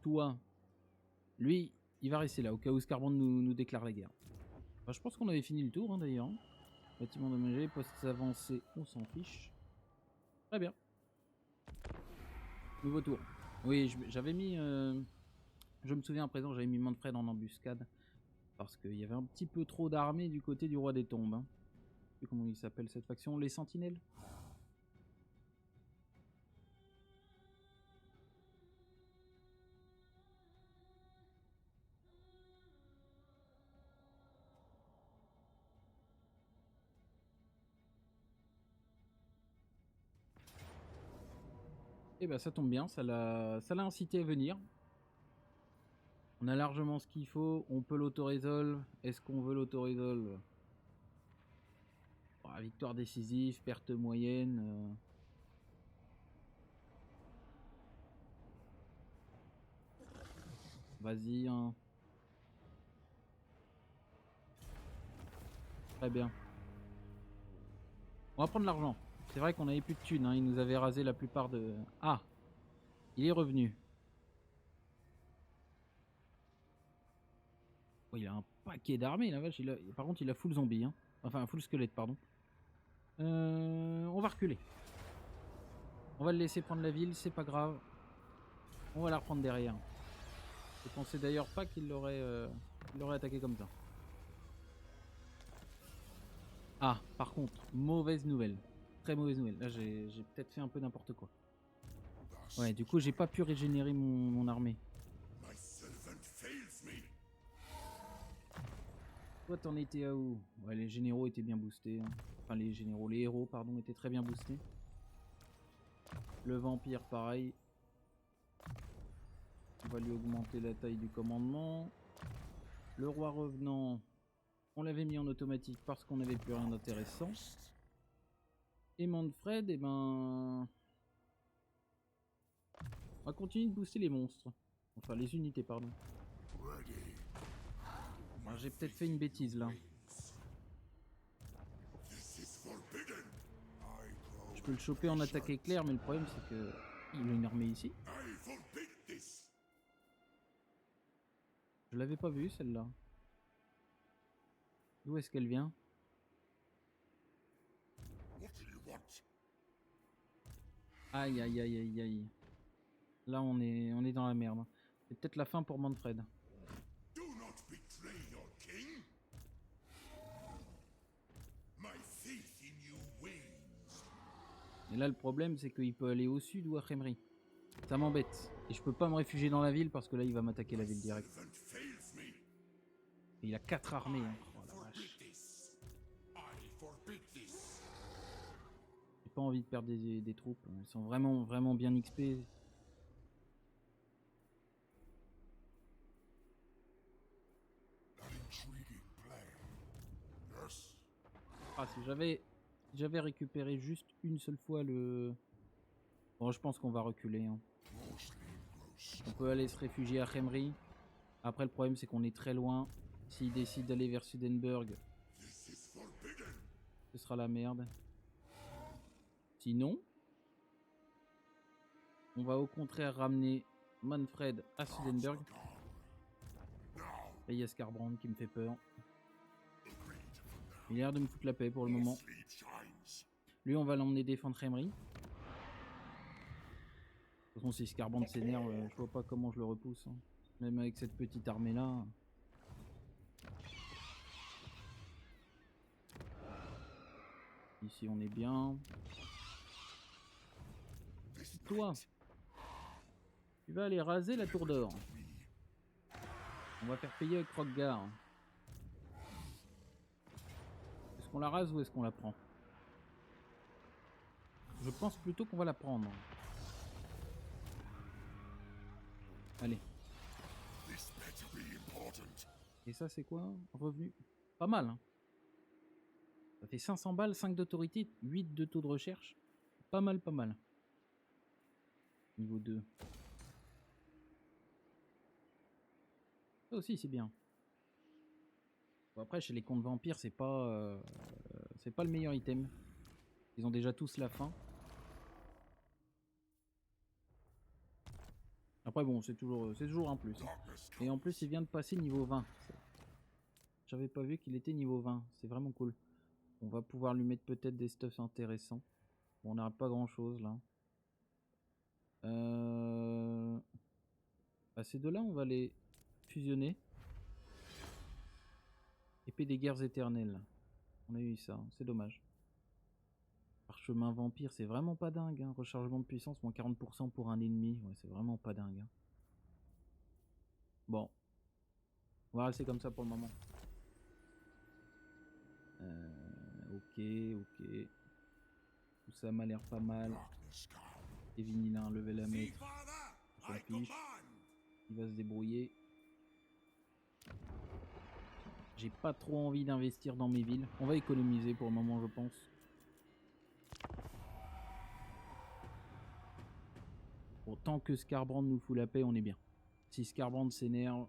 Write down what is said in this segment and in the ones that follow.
Toi, lui, il va rester là au cas où Scarbrand nous déclare la guerre. Enfin, je pense qu'on avait fini le tour, hein, d'ailleurs. Bâtiment dommagé, poste avancé, on s'en fiche. Très bien. Nouveau tour. Oui, j'avais mis... je me souviens à présent, j'avais mis Manfred en embuscade. Parce qu'il y avait un petit peu trop d'armées du côté du roi des tombes. Hein. Je sais plus comment il s'appelle cette faction, les sentinelles. Et bah ça tombe bien, ça l'a incité à venir. On a largement ce qu'il faut, on peut l'auto-résolve. Est-ce qu'on veut l'auto-résolve? Victoire décisive, perte moyenne. Vas-y, hein. Très bien. On va prendre l'argent. C'est vrai qu'on avait plus de thunes, hein. Il nous avait rasé la plupart de... Ah! Il est revenu. Oh, il a un paquet d'armées, la vache. Par contre, il a full zombie. Hein. Enfin, full squelette, pardon. On va reculer. On va le laisser prendre la ville, c'est pas grave. On va la reprendre derrière. Je pensais d'ailleurs pas qu'il l'aurait attaqué comme ça. Ah, par contre, mauvaise nouvelle. Très mauvaise nouvelle. Là, j'ai peut-être fait un peu n'importe quoi. Ouais, du coup, j'ai pas pu régénérer mon armée. Toi, t'en étais à où? Ouais, les généraux étaient bien boostés. Hein. Enfin, les héros, pardon, étaient très bien boostés. Le vampire, pareil. On va lui augmenter la taille du commandement. Le roi revenant, on l'avait mis en automatique parce qu'on n'avait plus rien d'intéressant. Et Manfred, eh ben... on va continuer de booster les monstres. Enfin, les unités, pardon. J'ai peut-être fait une bêtise, là. Je peux le choper en attaque éclair, mais le problème, c'est que... il a une armée ici. Je l'avais pas vue, celle-là. D'où est-ce qu'elle vient? Aïe, aïe, aïe, aïe, aïe. Là, on est dans la merde. C'est peut-être la fin pour Manfred. Et là, le problème, c'est qu'il peut aller au sud ou à Khemri. Ça m'embête. Et je peux pas me réfugier dans la ville parce que là, il va m'attaquer la ville direct. Et il a 4 armées. Hein. Oh la vache. J'ai pas envie de perdre des troupes. Elles sont vraiment, vraiment bien XP. Ah, si j'avais récupéré juste une seule fois le... Bon, je pense qu'on va reculer. Hein. On peut aller se réfugier à Khemri. Après, le problème, c'est qu'on est très loin. S'il décide d'aller vers Sudenburg, ce sera la merde. Sinon, on va au contraire ramener Manfred à Sudenburg. Et il y a Scarbrand qui me fait peur. Il a l'air de me foutre la paix pour le moment. Lui, on va l'emmener défendre Khemri. De toute façon, si Scarbrand s'énerve, je vois pas comment je le repousse. Hein. Même avec cette petite armée-là. Ici, on est bien. Toi, tu vas aller raser la tour d'or. On va faire payer avec Kroggar. Est-ce qu'on la rase ou est-ce qu'on la prend? Je pense plutôt qu'on va la prendre. Allez. Et ça, c'est quoi? Revenu. Pas mal, hein. Ça fait 500 balles, 5 d'autorité, 8 de taux de recherche. Pas mal, pas mal. Niveau 2. Ça aussi, c'est bien. Bon, après, chez les comptes vampires, c'est pas le meilleur item. Ils ont déjà tous la fin. Après bon, c'est toujours un plus. Et en plus, il vient de passer niveau 20. J'avais pas vu qu'il était niveau 20. C'est vraiment cool. On va pouvoir lui mettre peut-être des stuffs intéressants. Bon, on n'a pas grand chose là. Bah, ces deux-là, on va les fusionner. Épée des guerres éternelles. On a eu ça, hein. C'est dommage. Parchemin vampire, c'est vraiment pas dingue. Hein. Rechargement de puissance, moins 40% pour un ennemi. Ouais, c'est vraiment pas dingue. Hein. Bon. On va rester comme ça pour le moment. Ok. Tout ça m'a l'air pas mal. Kevin, il a un level à mettre. On s'en fiche. Il va se débrouiller. J'ai pas trop envie d'investir dans mes villes. On va économiser pour le moment, je pense. Bon, tant que Skarbrand nous fout la paix, on est bien. Si Skarbrand s'énerve,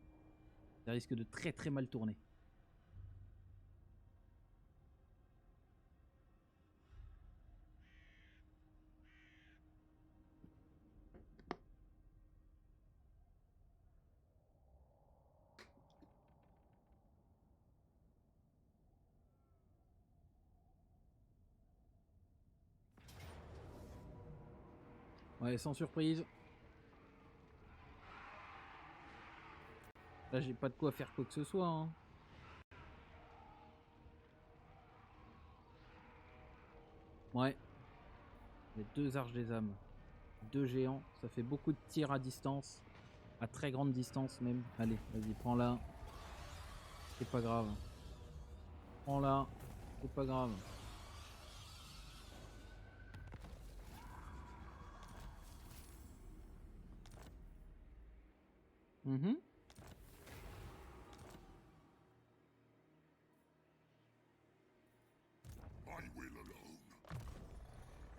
ça risque de très très mal tourner. Ouais, sans surprise. Là, j'ai pas de quoi faire quoi que ce soit. Hein. Ouais. Les deux arches des âmes. Deux géants. Ça fait beaucoup de tirs à distance. À très grande distance même. Allez, vas-y, prends-la. C'est pas grave. Prends-la. C'est pas grave.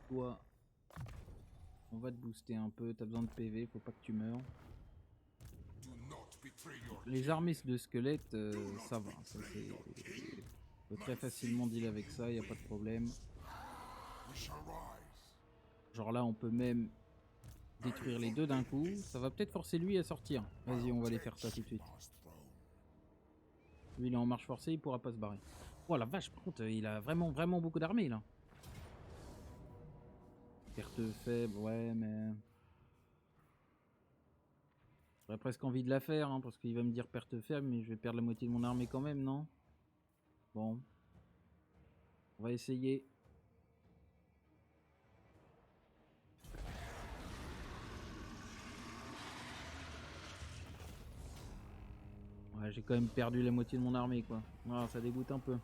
Toi, on va te booster un peu. T'as besoin de PV, faut pas que tu meurs. Les armées de squelettes, ça va. Ça, on peut très facilement deal avec ça, y a pas de problème. Genre là, on peut même détruire les deux d'un coup. Ça va peut-être forcer lui à sortir. Vas-y, on va aller faire ça tout de suite. Lui, il est en marche forcée, il pourra pas se barrer. Oh la vache, par contre, il a vraiment beaucoup d'armées là. Perte faible, ouais, mais... J'aurais presque envie de la faire, hein, parce qu'il va me dire perte faible, mais je vais perdre la moitié de mon armée quand même, non? Bon. On va essayer. Ouais, j'ai quand même perdu la moitié de mon armée, quoi. Ah, ça dégoûte un peu.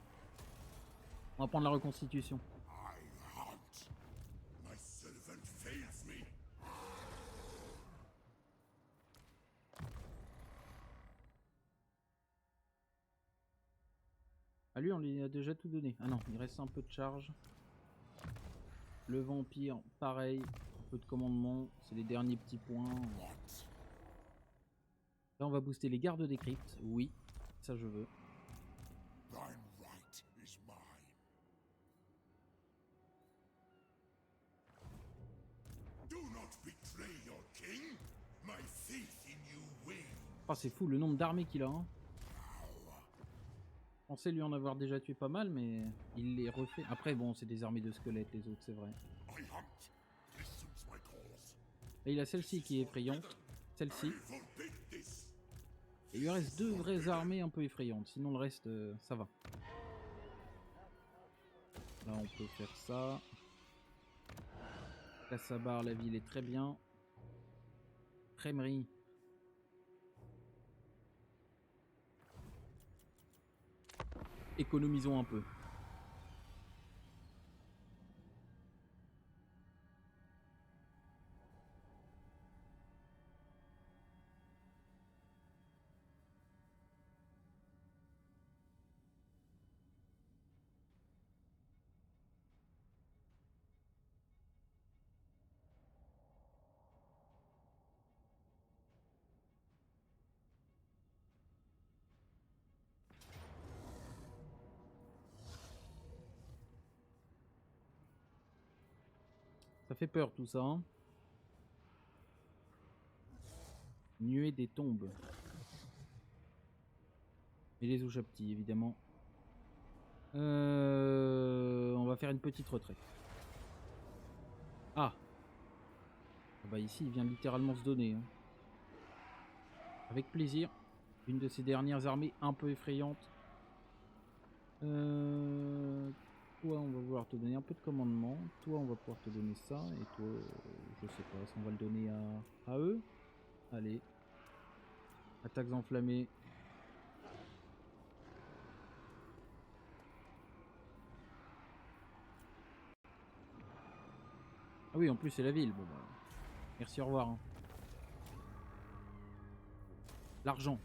On va prendre la reconstitution. Ah, lui, on lui a déjà tout donné. Ah non, il reste un peu de charge. Le vampire, pareil. Un peu de commandement. C'est les derniers petits points. Là, on va booster les gardes des cryptes. Oui, ça je veux. Oh, c'est fou le nombre d'armées qu'il a. Hein. Je pensais lui en avoir déjà tué pas mal, mais il les refait. Après, bon, c'est des armées de squelettes, les autres, c'est vrai. Et il a celle-ci qui est effrayante. Celle-ci. Et il lui reste deux vraies armées un peu effrayantes. Sinon, le reste, ça va. Là, on peut faire ça. Cassabar, la ville est très bien. Crémerie. Économisons un peu. Ça fait peur tout ça. Hein. Nuée des tombes. Et les Ushabti, évidemment. On va faire une petite retraite. Ah. Ah bah ici, il vient littéralement se donner. Hein. Avec plaisir. Une de ces dernières armées un peu effrayantes. Toi, on va vouloir te donner un peu de commandement. Toi, on va pouvoir te donner ça. Et toi, je sais pas, on va le donner à eux. Allez. Attaques enflammées. Ah oui, en plus, c'est la ville. Bon, bah, merci, au revoir. Hein. L'argent.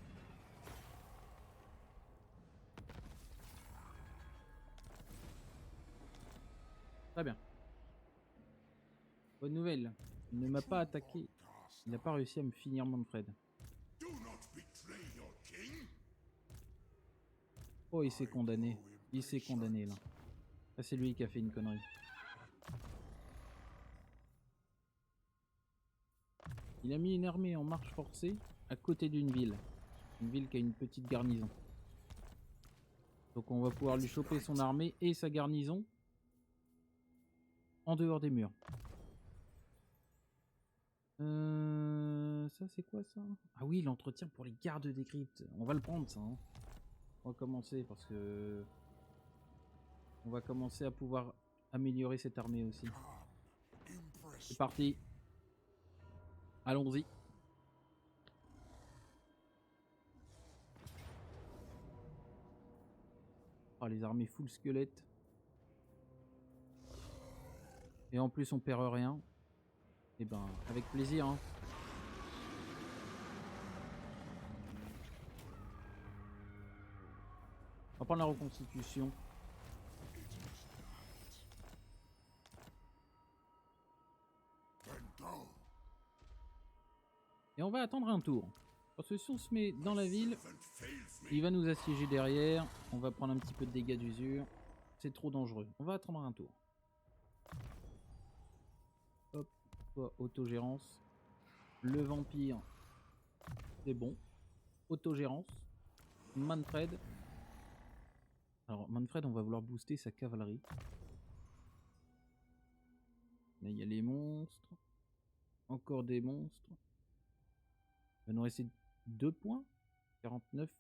Très bien. Bonne nouvelle. Il ne m'a pas attaqué. Il n'a pas réussi à me finir Manfred. Oh, il s'est condamné. Il s'est condamné, là. Là, c'est lui qui a fait une connerie. Il a mis une armée en marche forcée à côté d'une ville. Une ville qui a une petite garnison. Donc on va pouvoir lui choper son armée et sa garnison en dehors des murs. Ça c'est quoi ça? Ah oui, l'entretien pour les gardes des cryptes. On va le prendre ça. Hein. On va commencer parce que... On va commencer à pouvoir améliorer cette armée aussi. C'est parti. Allons-y. Ah, les armées full squelette. Et en plus on perd rien. Et ben avec plaisir. Hein. On va prendre la reconstitution. Et on va attendre un tour. Parce que si on se met dans la ville, il va nous assiéger derrière. On va prendre un petit peu de dégâts d'usure. C'est trop dangereux. On va attendre un tour. Hop, autogérance. Le vampire, c'est bon. Autogérance. Manfred. Alors Manfred, on va vouloir booster sa cavalerie. Là, il y a les monstres. Encore des monstres. Il va nous rester 2 points. 49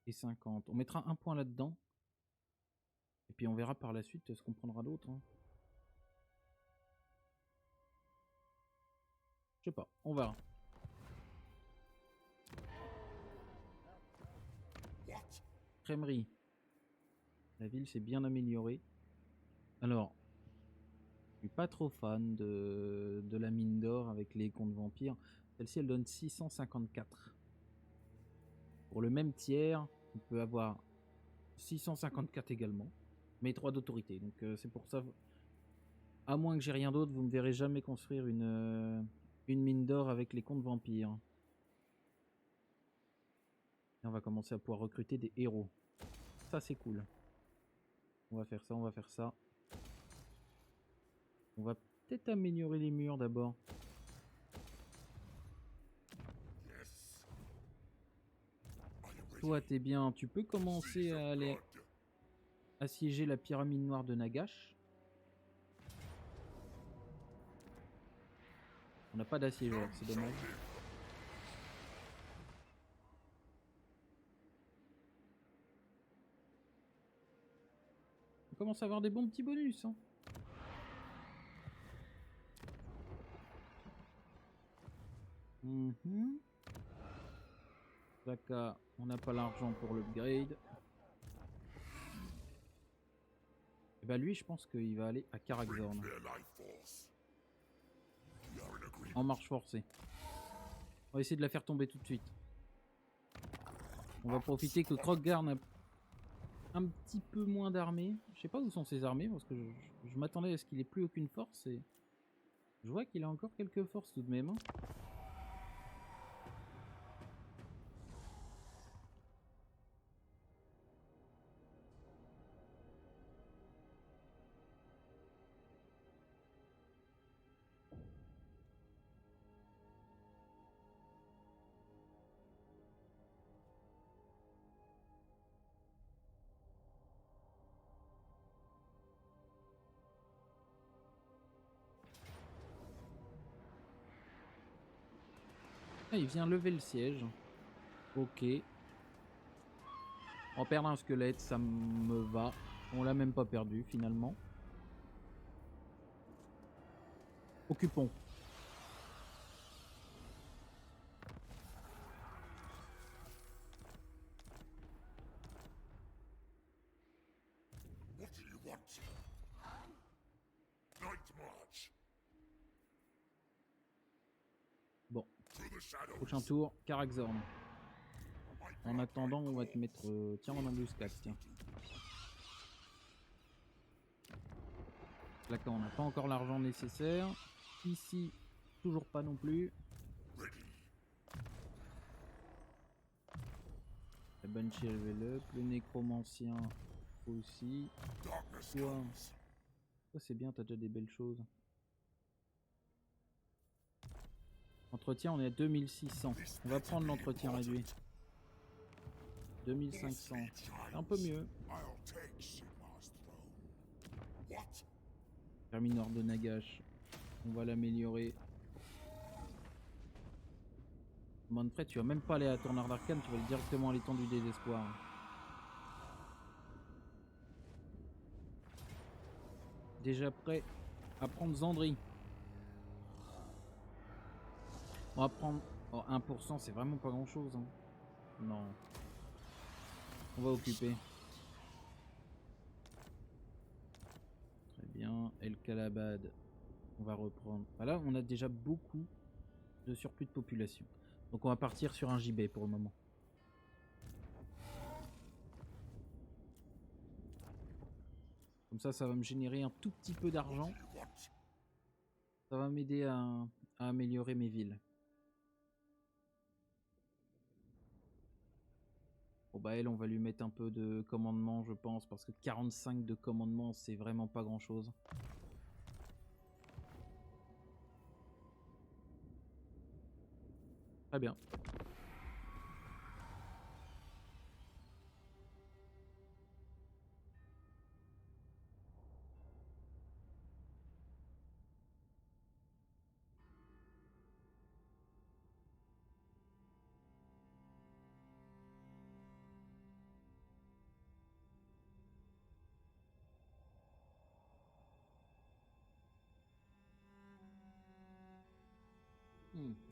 et 50. On mettra un point là-dedans. Et puis on verra par la suite ce qu'on prendra d'autre. Hein. Je sais pas, on verra. Crèmerie. La ville s'est bien améliorée. Alors, je suis pas trop fan de la mine d'or avec les comptes vampires. Celle-ci, elle donne 654. Pour le même tiers, on peut avoir 654 également, mais 3 d'autorité. Donc c'est pour ça, à moins que j'ai rien d'autre, vous me verrez jamais construire une mine d'or avec les comptes vampires. Et on va commencer à pouvoir recruter des héros. Ça c'est cool. On va faire ça, on va faire ça. On va peut-être améliorer les murs d'abord. Toi t'es bien, tu peux commencer à aller assiéger la pyramide noire de Nagash. On n'a pas d'assiégeur, c'est dommage. On commence à avoir des bons petits bonus. Hein. Zaka, on n'a pas l'argent pour l'upgrade. Et bah lui, je pense qu'il va aller à Karakzorn. En marche forcée. On va essayer de la faire tomber tout de suite. On va profiter que Kroggarn a un petit peu moins d'armées. Je sais pas où sont ses armées parce que je m'attendais à ce qu'il ait plus aucune force et je vois qu'il a encore quelques forces tout de même. Hein. Ah, il vient lever le siège. Ok. En perdre un squelette, ça me va. On l'a même pas perdu finalement. Occupons. What do you want? Night march Bon, to the shadows. prochain tour, Karakzorn. My En attendant, on va te calls. mettre tiens en embuscade, tiens. Là, quand on n'a pas encore l'argent nécessaire. Ici, toujours pas non plus. Ready. La Banshee level up, le nécromancien aussi. Darkness Toi, comes. ça c'est bien, t'as déjà des belles choses. Entretien, on est à 2600. On va prendre l'entretien réduit. 2500. C'est un peu mieux. I'll take Sigmar's throne. What? Terminor de Nagash. On va l'améliorer. Manfred, tu vas même pas aller à Tourneur d'Arcane, tu vas aller directement à l'étang du désespoir. Déjà prêt à prendre Zandri. On va prendre... Oh, 1%, c'est vraiment pas grand chose. Hein. Non. On va occuper. Très bien. El Kalabad. On va reprendre. Voilà, on a déjà beaucoup de surplus de population. Donc on va partir sur un JB pour le moment. Comme ça va me générer un tout petit peu d'argent. You want? Ça va m'aider à améliorer mes villes. Bon bah elle, on va lui mettre un peu de commandement, je pense, parce que 45 de commandement, c'est vraiment pas grand-chose. Très bien.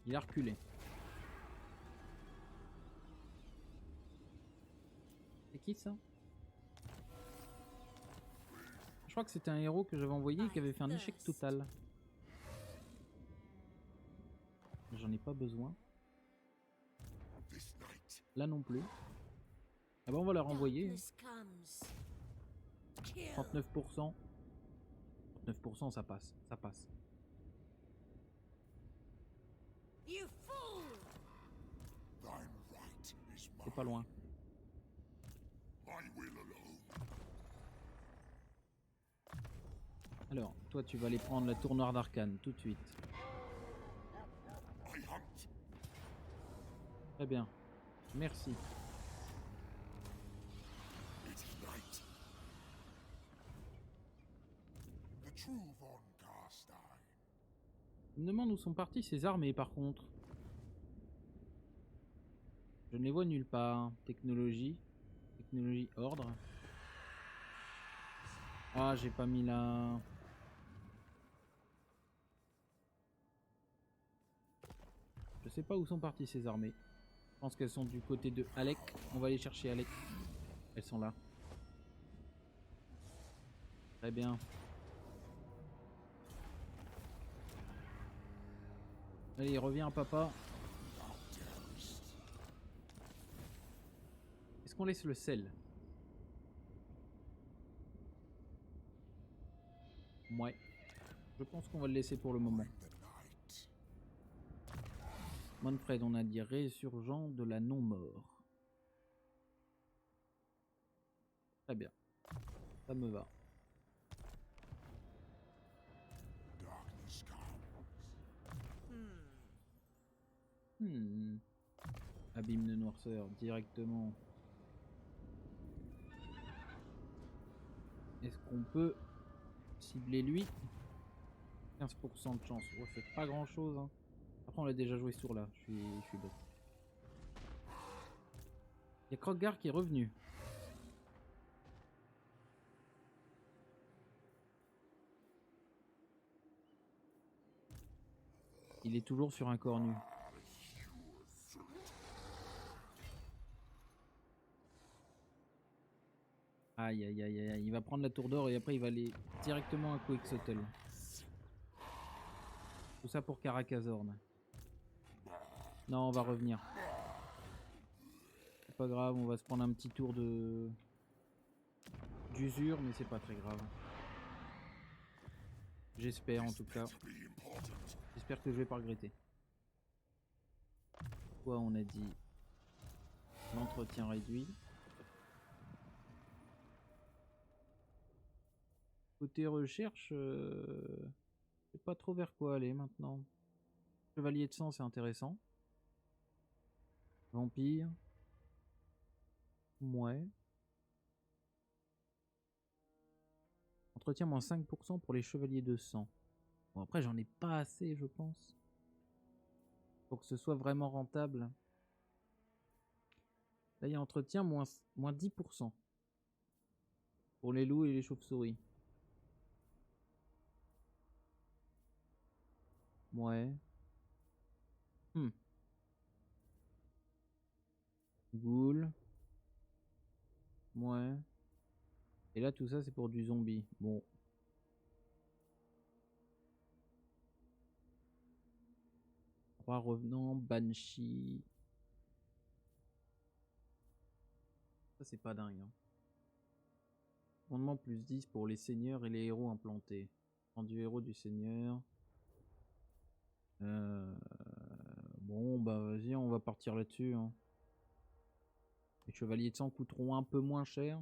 Il a reculé. C'est qui ça? Je crois que c'était un héros que j'avais envoyé et qui avait fait un échec total. J'en ai pas besoin. This night. Là non plus. Ah bah on va la renvoyer. Darkness comes. Kill. 39%. 39% ça passe. Ça passe. You fool! Thine right is mine. C'est pas loin. My will alone. Alors, toi tu vas aller prendre la tour noire d'Arcane tout de suite. I hunt. Très bien. Merci. It is night. The true Von Carstein. Je me demande où sont parties ces armées par contre. Je ne les vois nulle part. Technologie. Technologie ordre. Ah, j'ai pas mis la... Je sais pas où sont parties ces armées. Je pense qu'elles sont du côté de Alec. On va aller chercher Alec. Elles sont là. Très bien. Allez, reviens papa. Est-ce qu'on laisse le sel? Ouais. Je pense qu'on va le laisser pour le moment. The night. Manfred, on a dit résurgent de la non-mort. Très bien. Ça me va. Darkness comes. Abîme de noirceur, directement. Est-ce qu'on peut cibler lui? 15% de chance. Ouais, c'est pas grand chose. Hein. Après on l'a déjà joué ce tour là, je suis bête. Il y a Krogar qui est revenu. Il est toujours sur un corps nu. Aïe aïe aïe aïe, il va prendre la tour d'or et après il va aller directement à Quixotle. Tout ça pour Karakazorn. Non, on va revenir. C'est pas grave, on va se prendre un petit tour de d'usure, mais c'est pas très grave. J'espère en tout cas. J'espère que je vais pas regretter. Quoi on a dit? L'entretien réduit. Côté recherche, je sais pas trop vers quoi aller maintenant. Chevalier de sang, c'est intéressant. Vampire. Ouais. Entretien moins 5% pour les chevaliers de sang. Bon, après, j'en ai pas assez, je pense. Pour que ce soit vraiment rentable. Là, il y a entretien moins 10%. Pour les loups et les chauves-souris. Ouais. Ghoul. Ouais. Et là, tout ça, c'est pour du zombie. Bon. Roi revenant, Banshee. Ça, c'est pas dingue. Hein. Commandement plus 10 pour les seigneurs et les héros implantés. Rendu héros du seigneur. Bon, bah vas-y, on va partir là-dessus. Hein. Les chevaliers de sang coûteront un peu moins cher.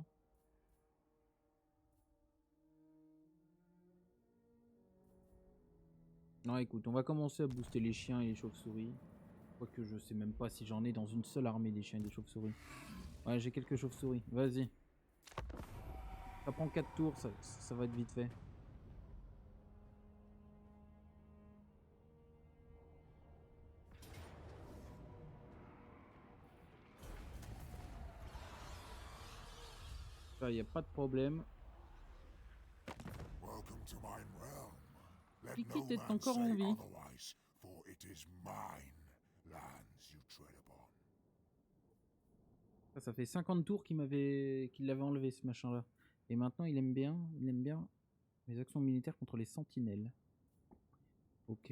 Non, écoute, on va commencer à booster les chiens et les chauves-souris. Quoique je sais même pas si j'en ai dans une seule armée des chiens et des chauves-souris. Ouais, j'ai quelques chauves-souris. Vas-y. Ça prend 4 tours, ça va être vite fait. Ça, y a pas de problème. Welcome to my realm. Let Kiki no est man encore say en vie. otherwise, for it is mine lands you tread upon. Ça fait 50 tours qu'il l'avait enlevé ce machin-là. Et maintenant il aime bien les actions militaires contre les sentinelles. Ok.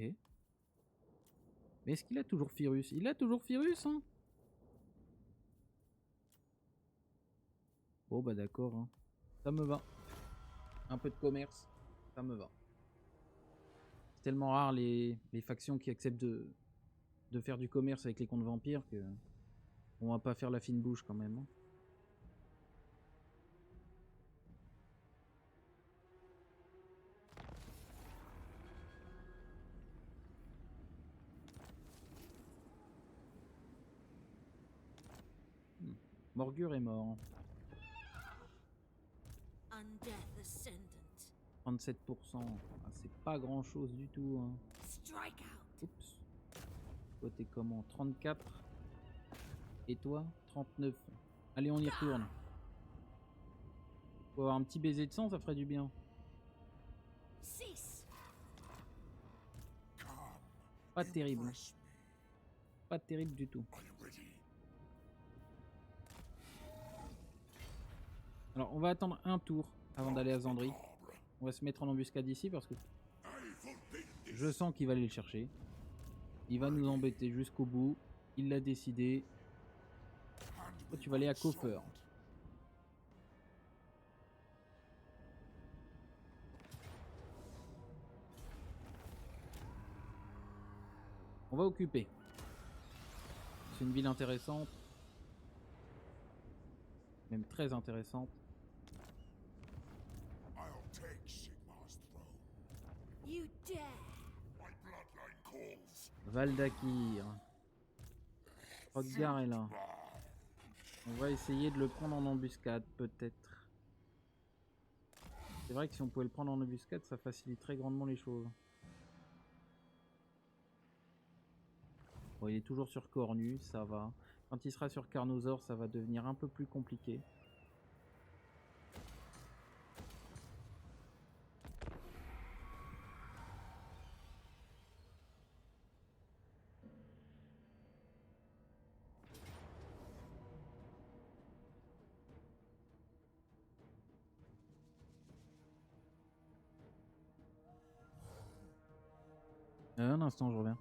Mais est-ce qu'il a toujours Firus? Il a toujours Firus, hein? Bon bah d'accord, hein. Ça me va. Un peu de commerce, ça me va. C'est tellement rare les factions qui acceptent de faire du commerce avec les comptes vampires que on va pas faire la fine bouche quand même. Hein. Morgur est mort. Undeath Ascendant. 37%. Ah, c'est pas grand chose du tout. Hein. Strike out. Oups. Toi t'es comment? 34. Et toi 39. Allez, on y retourne. Faut avoir un petit baiser de sang, ça ferait du bien. Cease. Come, Pas terrible. impress me. Pas terrible du tout. Are you ready? Alors, on va attendre un tour avant d'aller à Zandri. Barbara, On va se mettre en embuscade ici parce que I forbid this. je sens qu'il va aller le chercher. Il va nous embêter jusqu'au bout. Il l'a décidé. And Toi, we tu vas aller à will Coffer. sword. On va occuper. C'est une ville intéressante. Même très intéressante. I'll take Sigmar's throne. You dare. My bloodline calls. Valdakir. Rodgar est là. On va essayer de le prendre en embuscade, peut-être. C'est vrai que si on pouvait le prendre en embuscade, ça faciliterait grandement les choses. Bon, il est toujours sur Cornu, ça va. Quand il sera sur Carnosaur, ça va devenir un peu plus compliqué. Un instant, je reviens.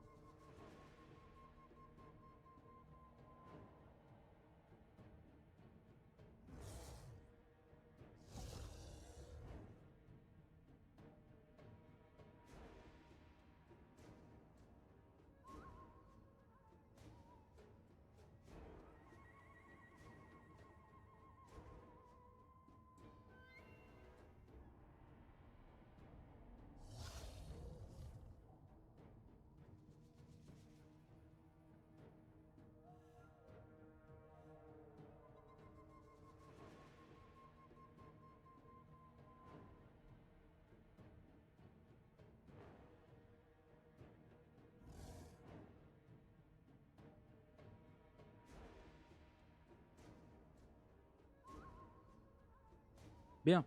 Bien.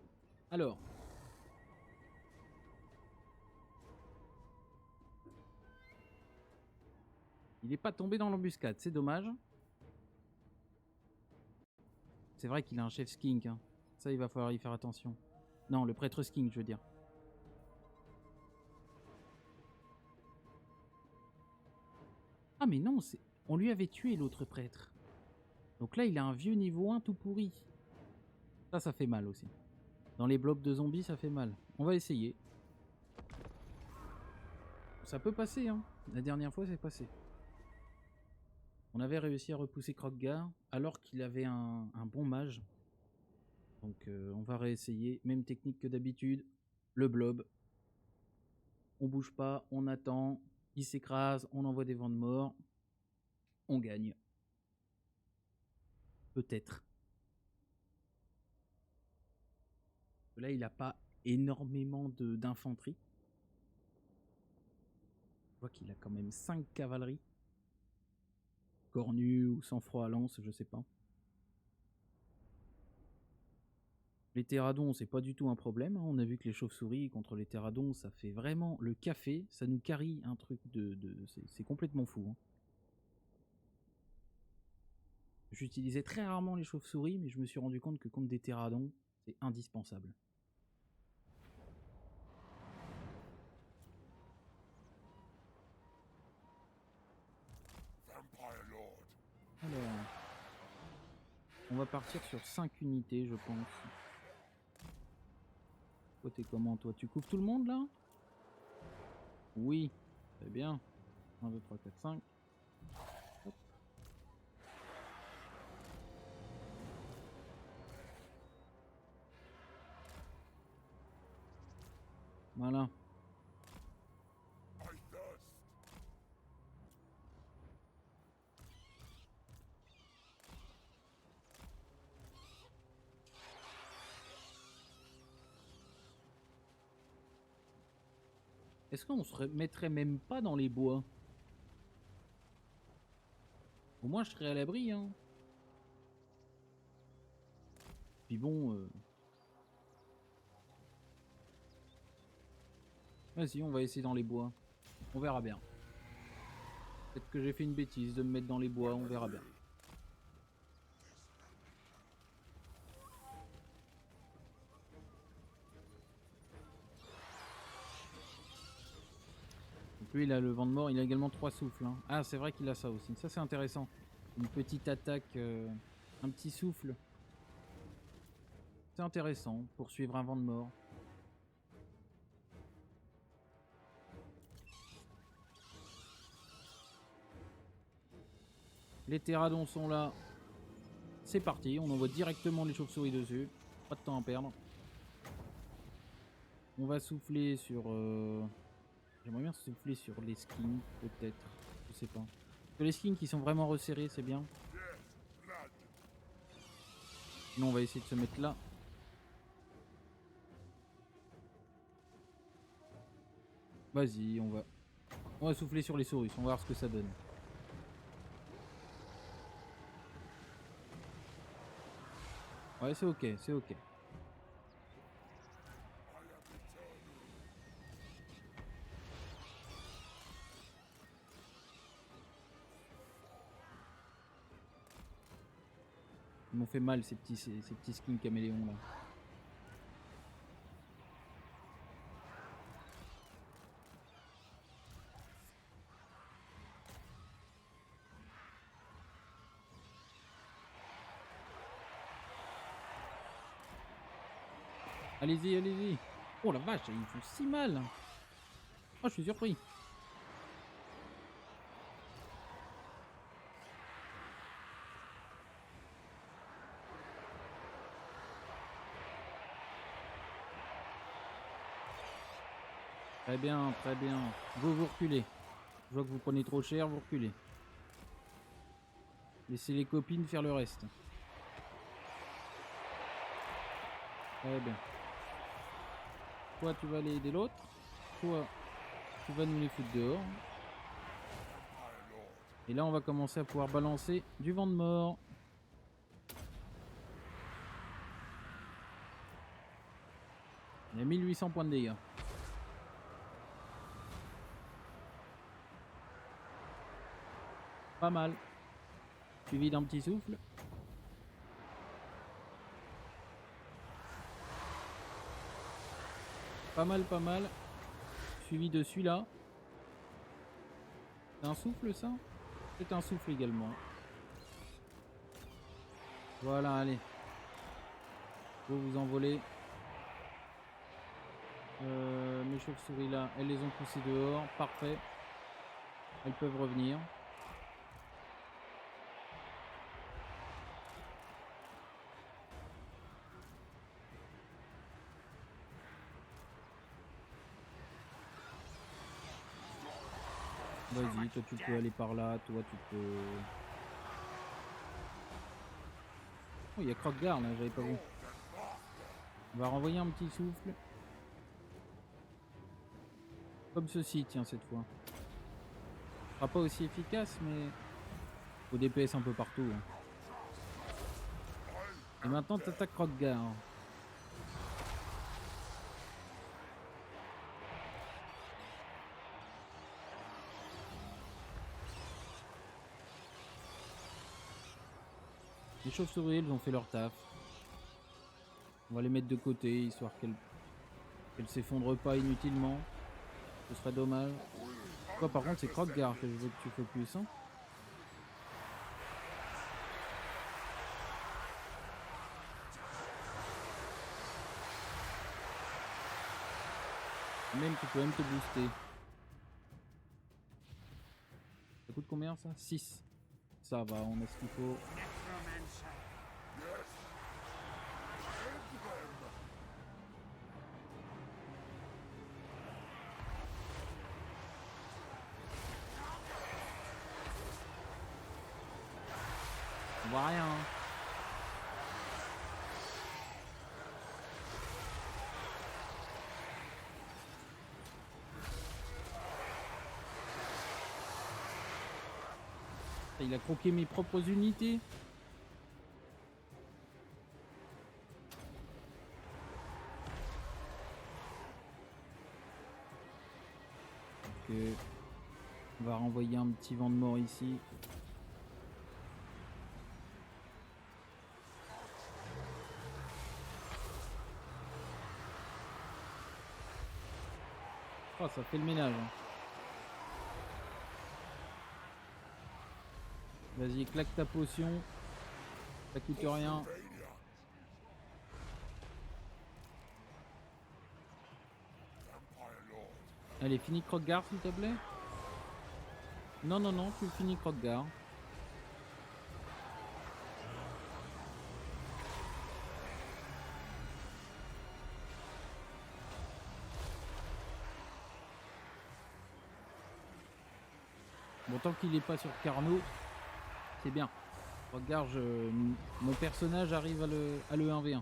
Alors. Il n'est pas tombé dans l'embuscade, c'est dommage. C'est vrai qu'il a un chef skink. Hein. Ça, il va falloir y faire attention. Non, le prêtre skink, je veux dire. Ah mais non, on lui avait tué l'autre prêtre. Donc là, il a un vieux niveau 1 tout pourri. Ça fait mal aussi. Dans les blobs de zombies, ça fait mal. On va essayer. Ça peut passer, hein. La dernière fois, c'est passé. On avait réussi à repousser Kroggar alors qu'il avait un bon mage. Donc on va réessayer. Même technique que d'habitude. Le blob. On bouge pas, on attend. Il s'écrase, on envoie des vents de mort. On gagne. Peut-être. Là, il n'a pas énormément d'infanterie. Je vois qu'il a quand même 5 cavaleries. Cornu ou sang-froid à lance, je sais pas. Les pteradons, c'est pas du tout un problème. Hein. On a vu que les chauves-souris contre les pteradons, ça fait vraiment le café. Ça nous carie un truc c'est complètement fou. Hein. J'utilisais très rarement les chauves-souris, mais je me suis rendu compte que contre des pteradons, c'est indispensable. Alors, on va partir sur 5 unités, je pense. Toi, t'es comment, toi? Tu couvres tout le monde, là? Oui, très bien. 1, 2, 3, 4, 5. Hop. Voilà. Est-ce qu'on se mettrait même pas dans les bois? Au moins, je serais à l'abri, hein. Puis bon... Vas-y, on va essayer dans les bois. On verra bien. Peut-être que j'ai fait une bêtise de me mettre dans les bois, on verra bien. Donc lui, il a le vent de mort, il a également 3 souffles. Hein. Ah, c'est vrai qu'il a ça aussi. Ça, c'est intéressant. Une petite attaque, un petit souffle. C'est intéressant pour suivre un vent de mort. Les pteradons sont là. C'est parti, on envoie directement les chauves-souris dessus. Pas de temps à perdre. On va souffler sur... J'aimerais bien souffler sur les skins, peut-être. Je sais pas. Sur les skins qui sont vraiment resserrés, c'est bien. Sinon, on va essayer de se mettre là. Vas-y, on va souffler sur les souris, on va voir ce que ça donne. Ouais, c'est ok, c'est ok. Ils m'ont fait mal ces petits skins caméléons là. Allez-y, allez-y. Oh la vache, ils font si mal. Oh, je suis surpris. Très bien, très bien. Vous reculez. Je vois que vous prenez trop cher, vous reculez. Laissez les copines faire le reste. Très bien. Toi, tu vas aller aider l'autre. Toi, tu vas nous les foutre dehors. Et là, on va commencer à pouvoir balancer du vent de mort. Il y a 1800 points de dégâts. Pas mal. Suivi d'un petit souffle. Pas mal, pas mal. Suivi de celui-là. C'est un souffle ça? C'est un souffle également. Voilà, allez. Vous envolez. Mes chauves-souris là, elles les ont poussées dehors. Parfait. Elles peuvent revenir. Vas-y, toi tu peux aller par là, toi tu peux... Oh, il y a Croque-Gare là, j'avais pas vu. On va renvoyer un petit souffle. Comme ceci, tiens, cette fois. Ce sera pas aussi efficace, mais... Faut DPS un peu partout. Hein. Et maintenant, t'attaques Croque-Gare. Les chauves-souris, elles ont fait leur taf. On va les mettre de côté, histoire qu'elles s'effondrent pas inutilement. Ce serait dommage. Toi, par contre, c'est Croque-Gare que je veux que tu focus. Hein. Même, tu peux même te booster. Ça coûte combien ça? 6. Ça va, on a ce qu'il faut. On voit rien. Hein. Il a croqué mes propres unités. Donc, on va renvoyer un petit vent de mort ici. Oh, ça fait le ménage. Hein. Vas-y, claque ta potion. Ça coûte rien. Allez, finis Croque-Gare s'il te plaît. Non, non, non, tu finis Croque-Gare. Bon, tant qu'il est pas sur Carnot, c'est bien. Regarde, mon personnage arrive à le 1v1.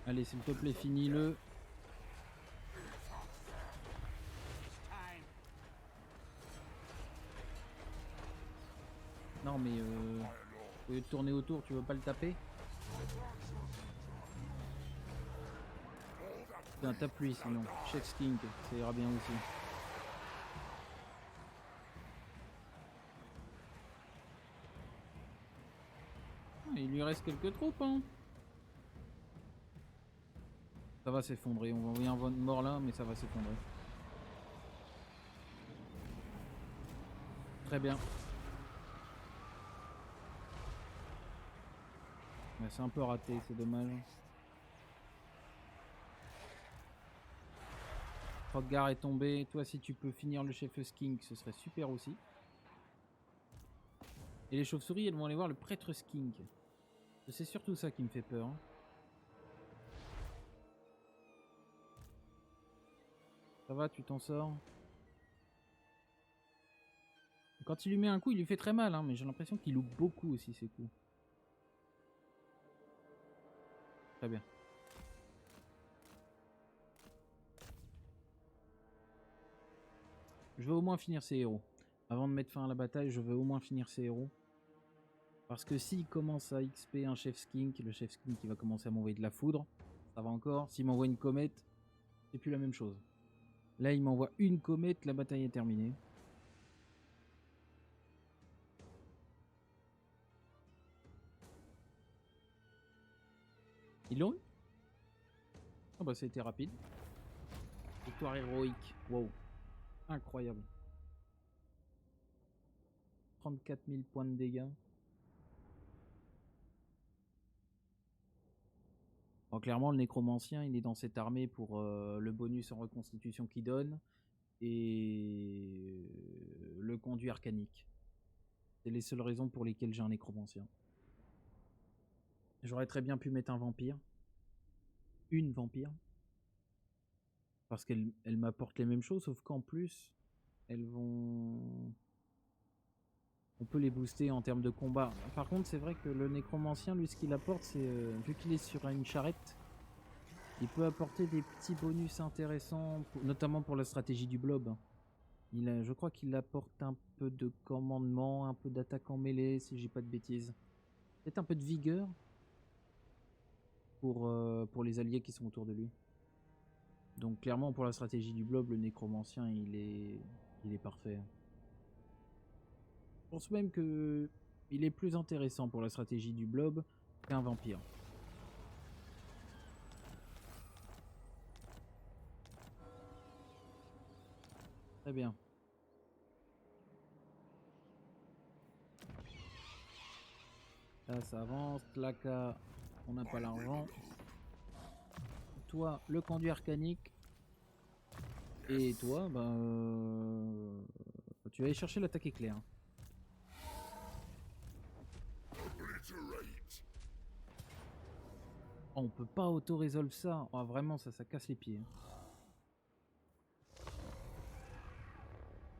Allez, s'il te plaît, finis-le. Non mais au lieu de tourner autour, tu veux pas le taper? Tiens, tape-lui sinon. Chef Skink, ça ira bien aussi. Ah, il lui reste quelques troupes, hein. Ça va s'effondrer. On va envoyer un mort là, mais ça va s'effondrer. Très bien. Ouais, c'est un peu raté, c'est dommage. Hrothgar est tombé. Toi, si tu peux finir le chef Skink, ce serait super aussi. Et les chauves-souris, elles vont aller voir le prêtre Skink. C'est surtout ça qui me fait peur. Hein. Ça va, tu t'en sors? Quand il lui met un coup, il lui fait très mal, hein, mais j'ai l'impression qu'il loupe beaucoup aussi ses coups. Très bien. Je veux au moins finir ces héros. Avant de mettre fin à la bataille, je veux au moins finir ces héros. Parce que s'il commence à XP un chef Skink, le chef Skink il va commencer à m'envoyer de la foudre. Ça va encore. S'il m'envoie une comète, c'est plus la même chose. Là, il m'envoie une comète, la bataille est terminée. Ils l'ont eu? Ah bah c'était rapide. Victoire héroïque. Wow. Incroyable. 34 000 points de dégâts. Alors clairement, le nécromancien, il est dans cette armée pour le bonus en reconstitution qu'il donne et le conduit arcanique. C'est les seules raisons pour lesquelles j'ai un nécromancien. J'aurais très bien pu mettre un vampire. Une vampire. Parce qu'elle m'apporte les mêmes choses, sauf qu'en plus, elles vont... On peut les booster en termes de combat. Par contre, c'est vrai que le nécromancien, lui, ce qu'il apporte, c'est... vu qu'il est sur une charrette, il peut apporter des petits bonus intéressants, notamment pour la stratégie du blob. Je crois qu'il apporte un peu de commandement, un peu d'attaque en mêlée, si j'ai pas de bêtises. Peut-être un peu de vigueur pour les alliés qui sont autour de lui. Donc clairement, pour la stratégie du blob, le nécromancien, il est parfait. Je pense même que il est plus intéressant pour la stratégie du blob qu'un vampire. Très bien. Là, ça avance. Tlaka, on n'a pas l'argent. Toi, le conduit arcanique. Et toi, tu vas aller chercher l'attaque éclair. Oh, on peut pas auto-résolve ça. Oh, vraiment, ça casse les pieds.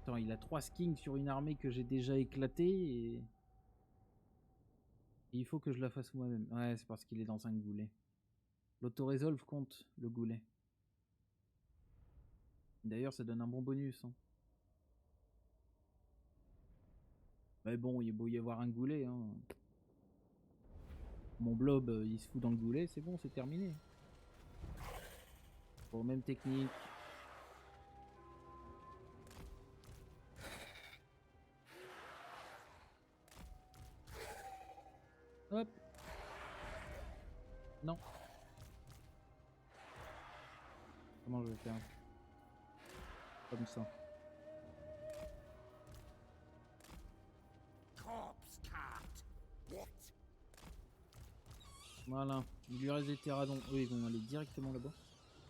Attends, il a 3 skins sur une armée que j'ai déjà éclatée et il faut que je la fasse moi-même. Ouais, c'est parce qu'il est dans un goulet. L'auto-résolve compte le goulet. D'ailleurs, ça donne un bon bonus. Hein. Mais bon, il est beau y avoir un goulet. Hein. Mon blob, il se fout dans le goulet, c'est bon, c'est terminé. Bon, même technique. Hop. Non. Comment je vais faire? Comme ça. Voilà. Il lui reste des terradons. Eux, ils vont aller directement là-bas.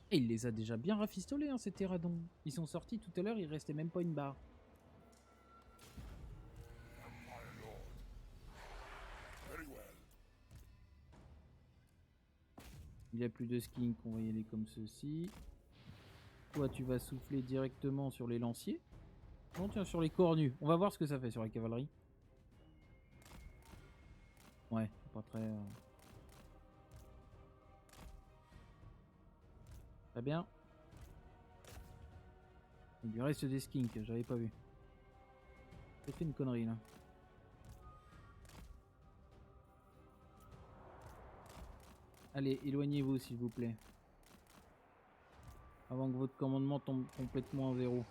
Et il les a déjà bien rafistolés, hein, ces terradons. Ils sont sortis tout à l'heure, il restait même pas une barre. Il n'y a plus de skink, on va y aller comme ceci. Toi, tu vas souffler directement sur les lanciers. Non, tiens, sur les cornus. On va voir ce que ça fait sur la cavalerie. Ouais, pas très... Très bien. Il lui reste des skinks, j'avais pas vu. J'ai fait une connerie là. Allez, éloignez-vous s'il vous plaît. Avant que votre commandement tombe complètement à zéro.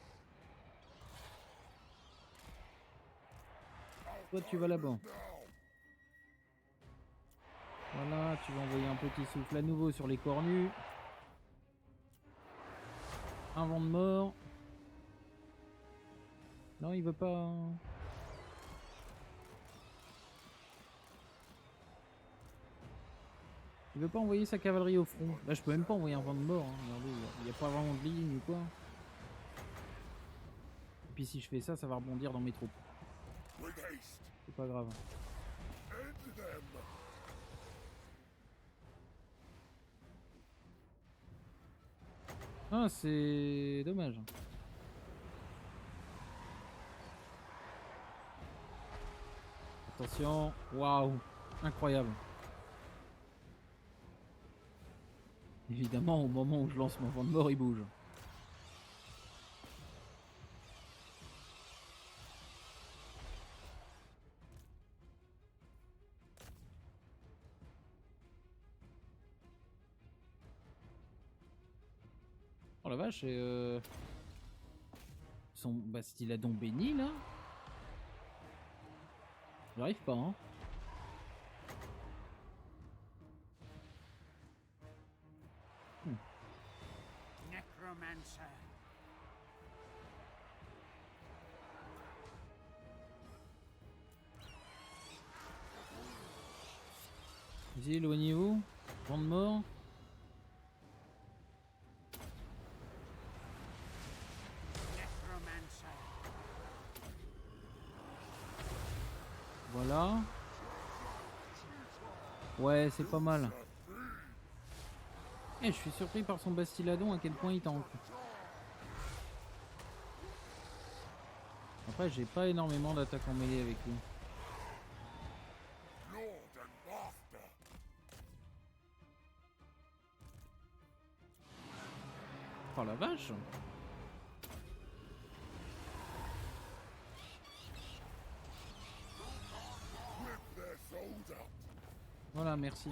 Toi tu vas là-bas. Voilà, tu vas envoyer un petit souffle à nouveau sur les cornus. Un vent de mort. Non, il veut pas. Il veut pas envoyer sa cavalerie au front. Là, je peux même pas envoyer un vent de mort. Hein. Regardez, il n'y a pas vraiment de ligne ou quoi. Et puis si je fais ça, ça va rebondir dans mes troupes. With haste. C'est pas grave. End them. Ah, c'est dommage. Attention. Waouh. Incroyable. Évidemment, au moment où je lance mon vent de mort, il bouge. Oh la vache, et son Bastiladon béni là. J'arrive pas, hein. Necromancer. Vas-y, éloignez-vous. Vent de mort. Necromancer. Voilà. Ouais, c'est pas mal. Eh, je suis surpris par son Bastiladon à quel point il tank. Après, j'ai pas énormément d'attaques en mêlée avec lui. Lord and master. Oh la vache. Rip their souls out. Voilà, merci.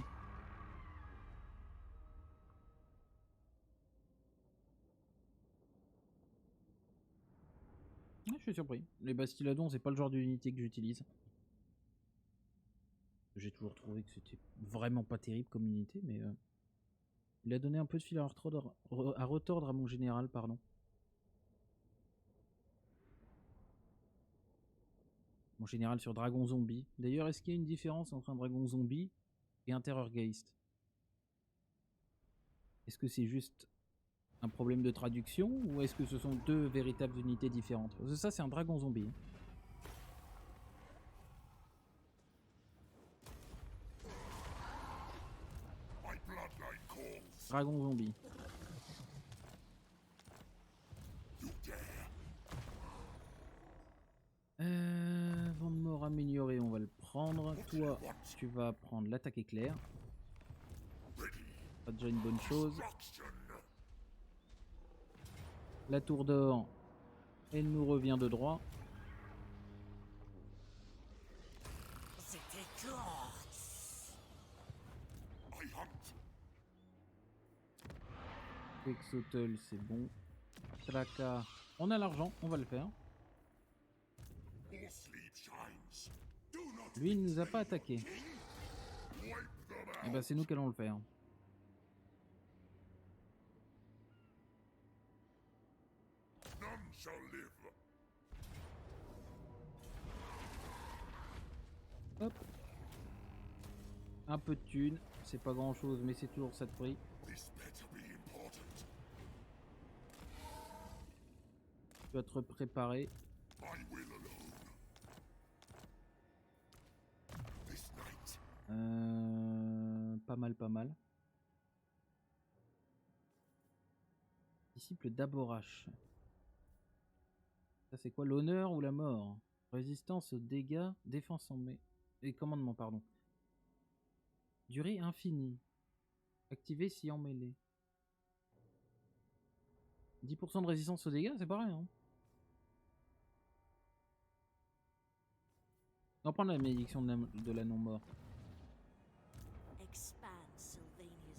Ouais, je suis surpris. Les Bastiladons, c'est pas le genre d'unité que j'utilise. J'ai toujours trouvé que c'était vraiment pas terrible comme unité, mais il a donné un peu de fil à retordre à mon général, pardon. Mon général sur Dragon Zombie. D'ailleurs, est-ce qu'il y a une différence entre un Dragon Zombie et un Terrorgeist? Est-ce que c'est juste un problème de traduction ou est-ce que ce sont deux véritables unités différentes? Parce que ça, c'est un Dragon Zombie. My bloodline calls. Dragon Zombie. You dare. Vent de mort amélioré, on va le prendre. Toi, tu vas prendre l'attaque éclair. Pas déjà une bonne chose. Destruction. La tour d'or, elle nous revient de droit. C'était court. I hunt. Exotel, c'est bon. Traka, on a l'argent, on va le faire. More sleep shines. Do not Lui, il nous a pas attaqué. wipe them Et out. bah, c'est nous qui allons le faire. None shall live. Hop. Un peu de thunes, c'est pas grand chose, mais c'est toujours ça de prix. This better be important. Tu vas te préparer. I will alone. This night. Pas mal, pas mal. Disciple d'Aborash. Ça c'est quoi, l'honneur ou la mort? Résistance aux dégâts, défense en mai. Et commandement, pardon. Durée infinie. Activé si en mêlée. 10% de résistance aux dégâts, c'est pareil, hein. On va prendre la malédiction de la non-mort. Expand Sylvania's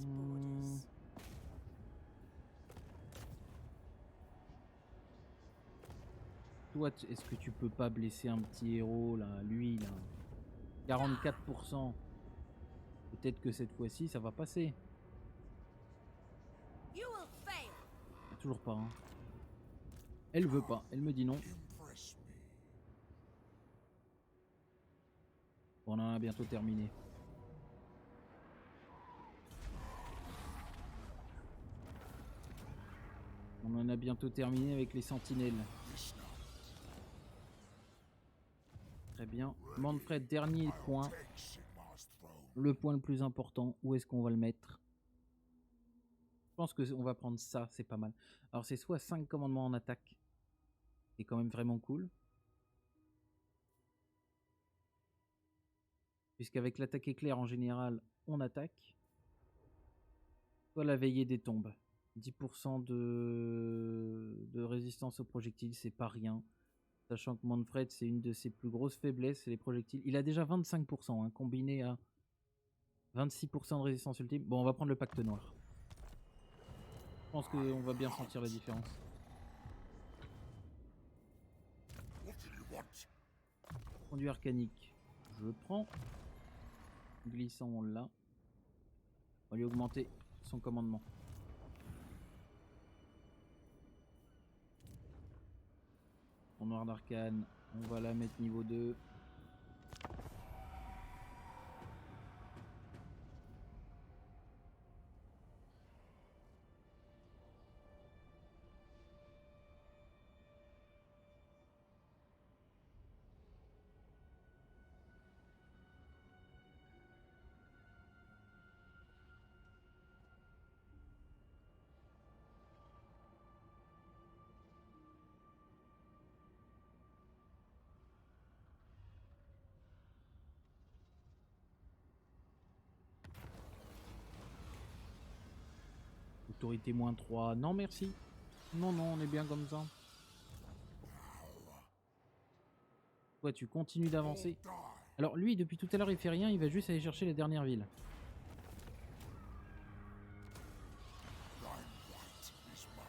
Toi, est-ce que tu peux pas blesser un petit héros là, lui là, 44%. Peut-être que cette fois-ci, ça va passer. You will fail. Toujours pas. Hein. Elle veut pas. Elle me dit non. Impress me. Bon, on en a bientôt terminé. On en a bientôt terminé avec les sentinelles. This night, Très bien. Manfred, dernier point. take Sigmar's throne. Le point le plus important. Où est-ce qu'on va le mettre? Je pense qu'on va prendre ça. C'est pas mal. Alors, c'est soit 5 commandements en attaque. C'est quand même vraiment cool. Puisqu'avec l'attaque éclair en général, on attaque. Soit la veillée des tombes. 10% de résistance aux projectiles, c'est pas rien. Sachant que Manfred, c'est une de ses plus grosses faiblesses, c'est les projectiles. Il a déjà 25%, hein, combiné à 26% de résistance ultime. Bon, on va prendre le pacte noir. Je pense qu'on va bien sentir la différence. What do you want? Conduit arcanique, je le prends. Glissant, on l'a. On va lui augmenter son commandement. En noir d'arcane, on va la mettre niveau 2. Autorité moins 3. Non, merci. Non, non, on est bien comme ça. Toi, tu continues d'avancer. Die. Alors, lui, depuis tout à l'heure, il fait rien. Il va juste aller chercher les dernières villes. Thine right is mine.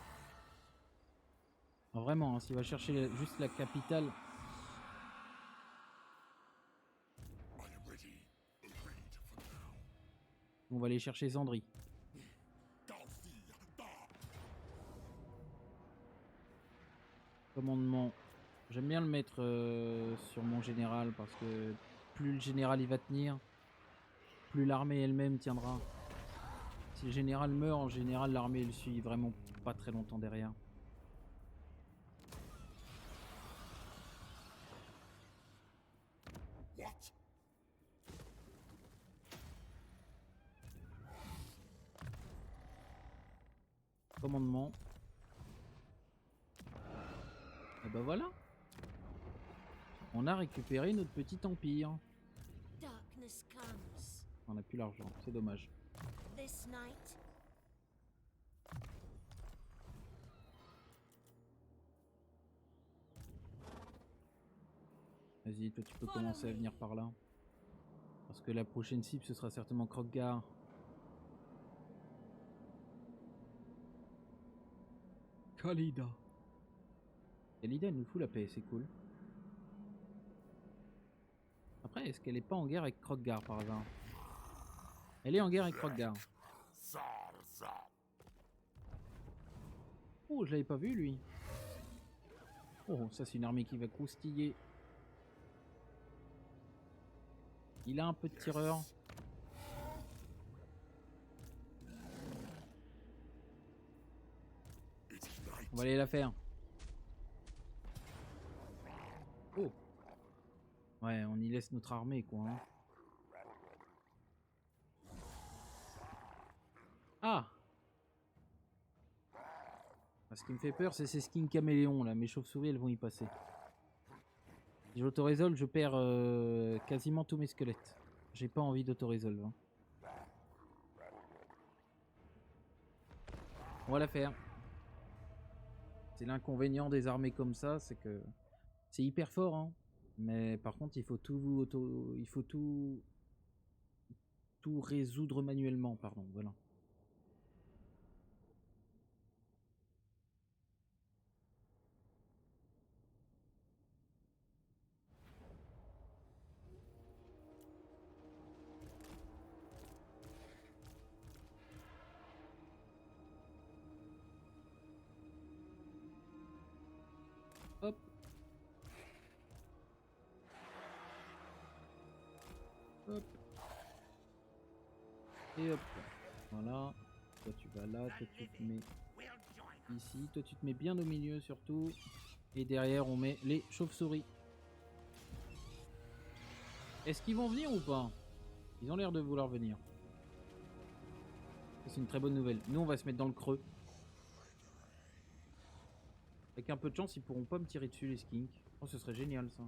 Alors, vraiment, hein, s'il va chercher juste la capitale. I am ready. Agreed for now. On va aller chercher Zandri. Galthir, da. Commandement. J'aime bien le mettre sur mon général parce que plus le général il va tenir, plus l'armée elle-même tiendra. Si le général meurt, en général l'armée elle suit vraiment pas très longtemps derrière. What? Commandement. Et ben voilà. On a récupéré notre petit empire. Darkness comes. On n'a plus l'argent, c'est dommage. This night, Vas-y, toi tu peux commencer à venir par là. Parce que la prochaine cible ce sera certainement Krogar. Khalida. Khalida elle nous fout la paix, c'est cool. Après, est-ce qu'elle est pas en guerre avec Krogar par hasard? Elle est en guerre avec Krogar. Zarza. Oh, je l'avais pas vu lui. Oh, ça c'est une armée qui va croustiller. Il a un peu de tireur. It is night. On va aller la faire. Oh. Ouais, on y laisse notre armée quoi. Hein. Ah. Ce qui me fait peur, c'est ces skins caméléons là. Mes chauves-souris, elles vont y passer. Si j'auto-résolve, je perds quasiment tous mes squelettes. J'ai pas envie d'auto-résolve. Hein. On va la faire. C'est l'inconvénient des armées comme ça, c'est que c'est hyper fort, hein. Mais par contre, il faut tout résoudre manuellement, pardon. Voilà. Hop. Et hop. Voilà. Toi tu vas là, toi tu te mets We'll join. ici, toi tu te mets bien au milieu surtout. Et derrière on met les chauves-souris. Est-ce qu'ils vont venir ou pas? Ils ont l'air de vouloir venir. C'est une très bonne nouvelle. Nous on va se mettre dans le creux. Avec un peu de chance ils pourront pas me tirer dessus les skinks. Oh ce serait génial ça.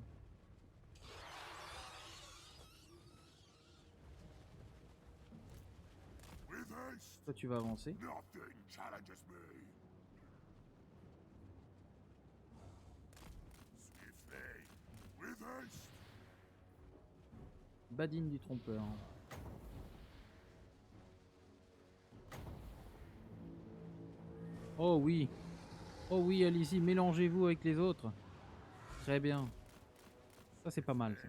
With haste, Toi tu vas avancer. nothing challenges me. Swiftly, with haste. Badine du trompeur. Oh oui. Oh oui, allez-y, mélangez-vous avec les autres. Très bien. Ça c'est pas mal ça.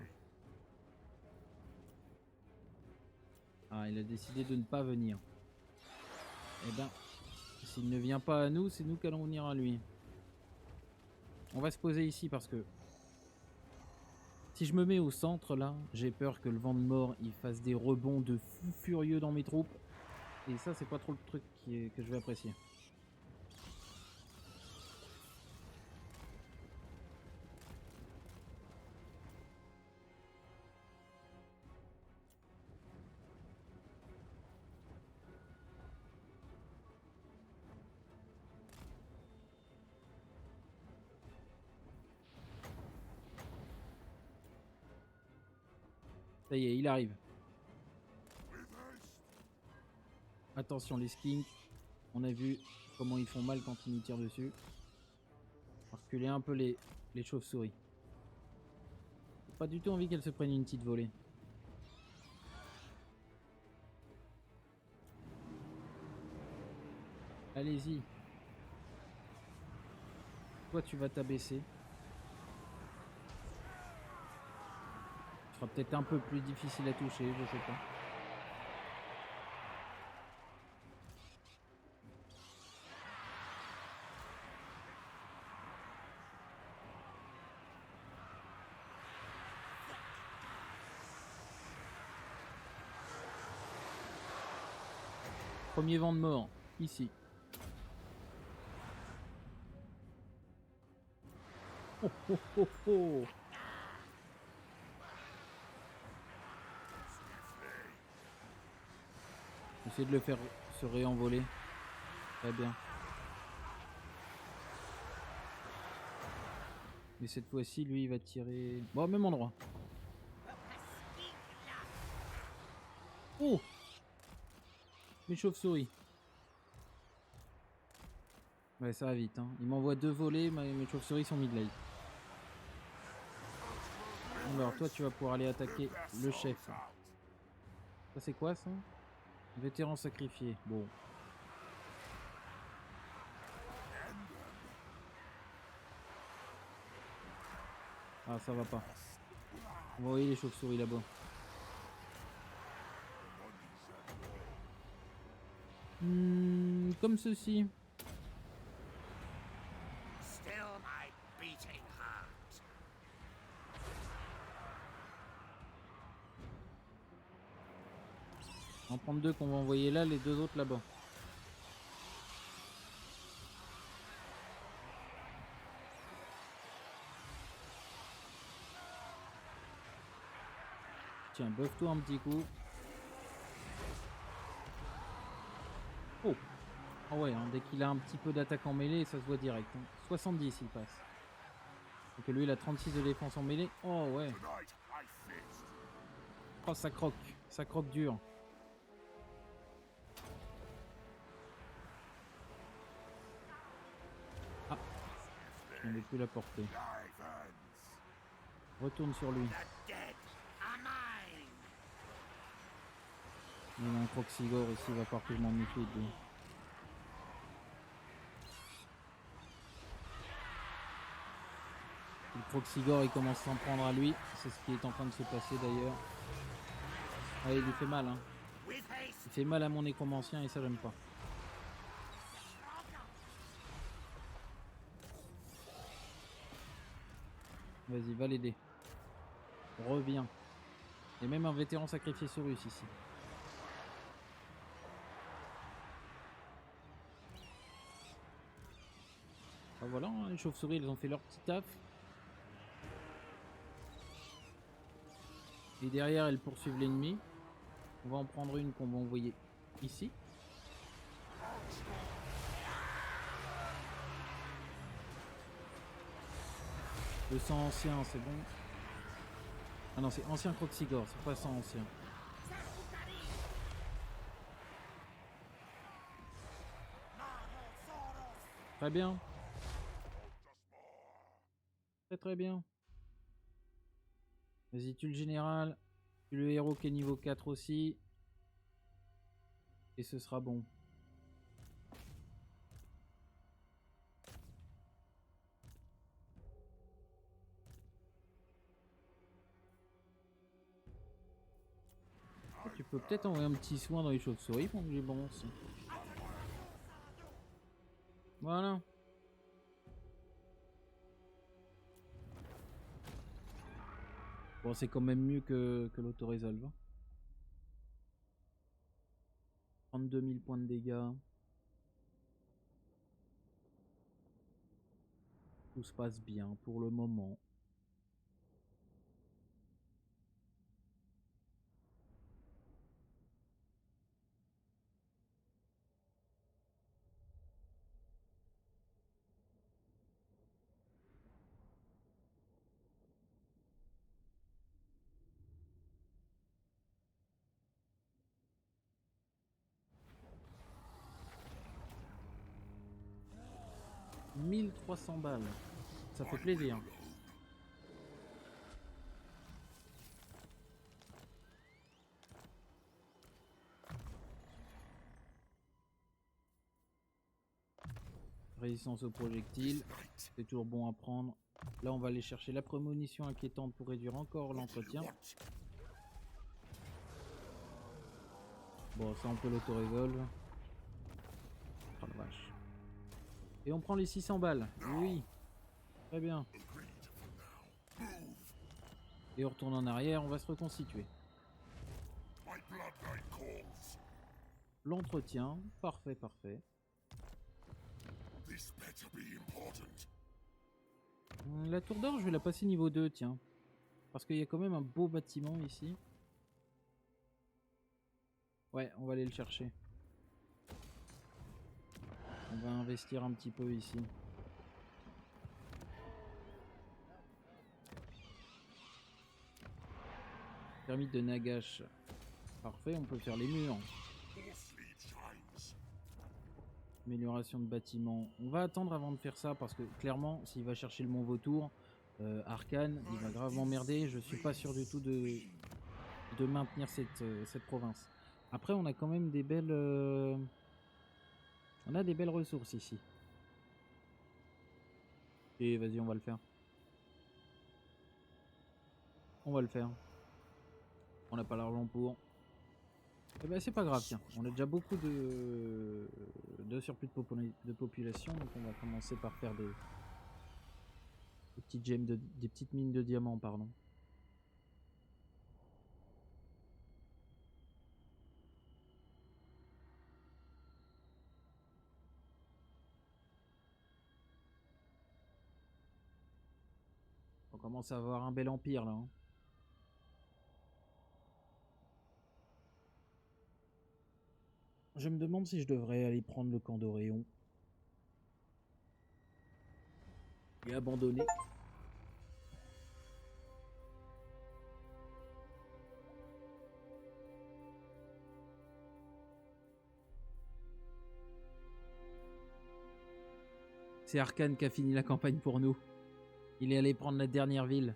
Ah, il a décidé de ne pas venir. Eh ben, s'il ne vient pas à nous, c'est nous qui allons venir à lui. On va se poser ici parce que si je me mets au centre là, j'ai peur que le vent de mort il fasse des rebonds de fou furieux dans mes troupes. Et ça c'est pas trop le truc que je vais apprécier. Ça y est, il arrive. Attention les skinks. On a vu comment ils font mal quand ils nous tirent dessus. On va reculer un peu les chauves-souris. J'ai pas du tout envie qu'elles se prennent une petite volée. Allez-y. Toi tu vas t'abaisser. Ce sera peut-être un peu plus difficile à toucher, je sais pas. Premier vent de mort, ici. Oh oh oh oh. Essayer de le faire se réenvoler. Très bien. Mais cette fois-ci, lui, il va tirer... Bon, au même endroit. Oh! Mes chauves-souris. Ouais, ça va vite. Hein. Il m'envoie 2 volets, mes chauves-souris sont mid-life. Alors, toi, tu vas pouvoir aller attaquer le chef. Ça, c'est quoi, ça? Vétéran sacrifié. Bon. Ah, ça va pas. Vous voyez les chauves-souris là-bas. Comme ceci. Still my beating heart. On va en prendre 2 qu'on va envoyer là, les 2 autres là-bas. Tiens, buff-toi un petit coup. Oh! Ah ouais, hein, dès qu'il a un petit peu d'attaque en mêlée, ça se voit direct. Hein. 70 il passe. Donc lui il a 36 de défense en mêlée. Oh ouais. Tonight I feast. Oh ça croque. Ça croque dur. Ah. On n'est plus la portée. Life ends. Retourne sur lui. The dead are mine. Il y a un Croxigore ici, il va falloir que je m'en méfie de lui. Le Croxigore il commence à s'en prendre à lui. C'est ce qui est en train de se passer d'ailleurs. Ah, il lui fait mal hein. With haste. Il fait mal à mon nécromancien et ça j'aime pas. Vas-y, va l'aider. Reviens. Il y a même un vétéran sacrifié sur Russe ici. Ah, voilà, hein, les chauves-souris, ils ont fait leur petit taf. Et derrière, elles poursuivent l'ennemi. On va en prendre une qu'on va envoyer ici. Le sang ancien, c'est bon. Ah non, c'est ancien Croxigore, c'est pas sang ancien. Très bien. Très très bien. Vas-y, tue le général. Tue le héros qui est niveau 4 aussi. Et ce sera bon. Tu peux peut-être envoyer un petit soin dans les chauves-souris pour que j'ai bon aussi. Voilà. Bon, c'est quand même mieux que l'autorésolve. Hein. 32 000 points de dégâts. Tout se passe bien pour le moment. « 1300 balles. Ça fait plaisir. Résistance aux projectiles. C'est toujours bon à prendre. Là, on va aller chercher la prémonition inquiétante pour réduire encore l'entretien. Bon, ça, on peut l'auto-résolve. Oh la vache. Et on prend les 600 balles. Oui. Très bien. Et on retourne en arrière, on va se reconstituer. L'entretien. Parfait, parfait. La tour d'or, je vais la passer niveau 2, tiens. Parce qu'il y a quand même un beau bâtiment ici. Ouais, on va aller le chercher. On va investir un petit peu ici. Thermite de Nagash. Parfait, on peut faire les murs. Amélioration de bâtiment. On va attendre avant de faire ça parce que clairement, s'il va chercher le Mont Vautour, Arkane, il va gravement merder. Je suis pas sûr du tout de maintenir cette province. Après, on a quand même des belles... on a des belles ressources ici. Et vas-y, on va le faire. On va le faire. On n'a pas l'argent pour. Eh ben c'est pas grave, tiens. On a déjà beaucoup de surplus de population, donc on va commencer par faire des petites gemmes, des petites mines de diamants, pardon. On commence à avoir un bel empire là. Hein. Je me demande si je devrais aller prendre le camp d'Oréon. Et abandonner. C'est Arkane qui a fini la campagne pour nous. Il est allé prendre la dernière ville.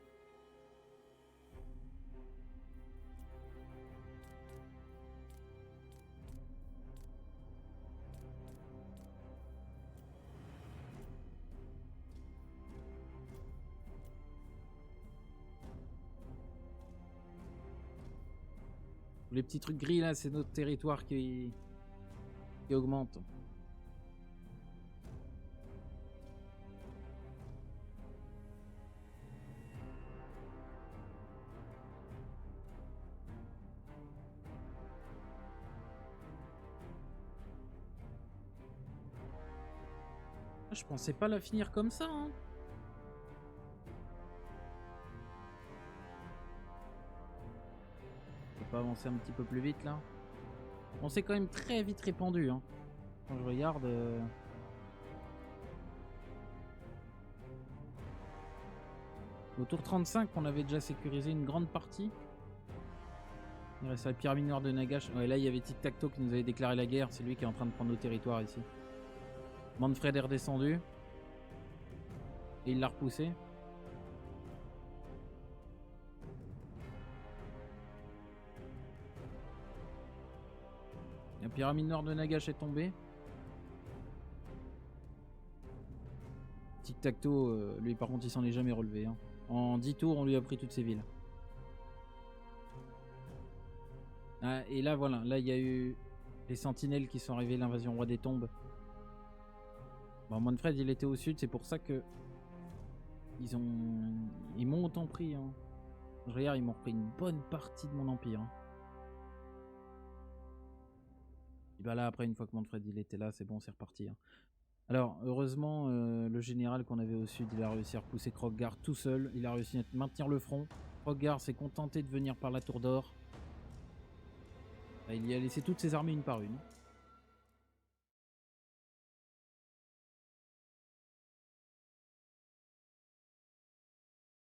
Les petits trucs gris là, c'est notre territoire qui augmente. Je pensais pas la finir comme ça, hein. On peut pas avancer un petit peu plus vite là? On s'est quand même très vite répandu, hein. Quand je regarde... Au tour 35, on avait déjà sécurisé une grande partie. Il reste la pyramide noire de Nagash. Ouais, là il y avait Tic Tac Toe qui nous avait déclaré la guerre. C'est lui qui est en train de prendre nos territoires ici. Manfred est redescendu. Et il l'a repoussé. La pyramide noire de Nagash est tombée. Tic Tac Toe, lui par contre il s'en est jamais relevé, hein. En 10 tours on lui a pris toutes ses villes. Ah, et là voilà, là il y a eu les sentinelles qui sont arrivés, l'invasion roi des tombes. Bon, Manfred il était au sud, c'est pour ça que ils m'ont autant pris, hein. Je regarde, ils m'ont repris une bonne partie de mon empire, hein. Et bah là après une fois que Manfred il était là, c'est bon, c'est reparti, hein. Alors heureusement le général qu'on avait au sud, il a réussi à repousser Kroggard tout seul, il a réussi à maintenir le front. Kroggard s'est contenté de venir par la tour d'or. Il y a laissé toutes ses armées une par une.